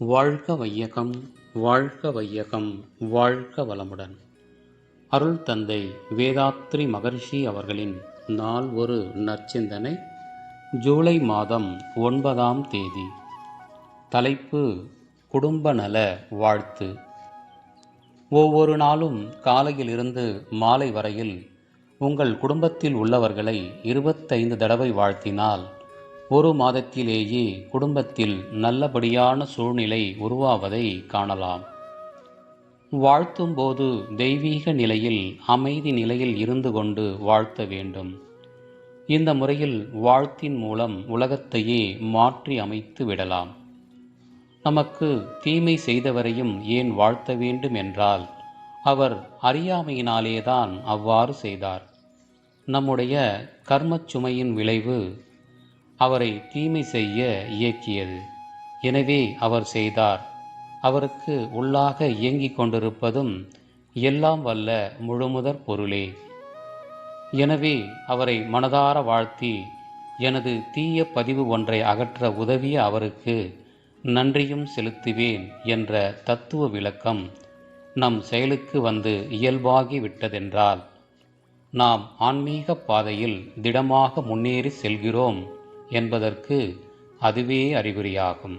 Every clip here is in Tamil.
வாழ்க வையகம், வாழ்க வையகம், வாழ்க வளமுடன். அருள் தந்தை வேதாத்ரி மகர்ஷி அவர்களின் நாள் ஒரு நற்சிந்தனை. ஜூலை மாதம் 9ஆம் தேதி. தலைப்பு: குடும்ப நல வாழ்த்து. ஒவ்வொரு நாளும் காலையிலிருந்து மாலை வரையில் உங்கள் குடும்பத்தில் உள்ளவர்களை 25 தடவை வாழ்த்தினால் ஒரு மாதத்திலேயே குடும்பத்தில் நல்லபடியான சூழ்நிலை உருவாவதை காணலாம். வாழ்த்தும் போது தெய்வீக நிலையில், அமைதி நிலையில் இருந்து கொண்டு வாழ்த்த வேண்டும். இந்த முறையில் வாழ்த்தின் மூலம் உலகத்தையே மாற்றி அமைத்து விடலாம். நமக்கு தீமை செய்தவரையும் ஏன் வாழ்த்த வேண்டும் என்றால், அவர் அறியாமையினாலேதான் அவ்வாறு செய்தார். நம்முடைய கர்மச் சுமையின் விளைவு அவரை தீமை செய்ய இயக்கியது. எனவே அவர் செய்தார். அவருக்கு உள்ளாக இயங்கிக் கொண்டிருப்பதும் எல்லாம் வல்ல முழுமுதற் பொருளே. எனவே அவரை மனதார வாழ்த்தி, எனது தீய பதிவு ஒன்றை அகற்ற உதவிய அவருக்கு நன்றியும் செலுத்துவேன் என்ற தத்துவ விளக்கம் நம் செயலுக்கு வந்து இயல்பாகி விட்டதென்றால், நாம் ஆன்மீக பாதையில் திடமாக முன்னேறி செல்கிறோம் என்பதற்கு அதுவே அறிகுறியாகும்.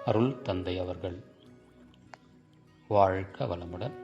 அருள் தந்தை அவர்கள். வாழ்க வளமுடன்.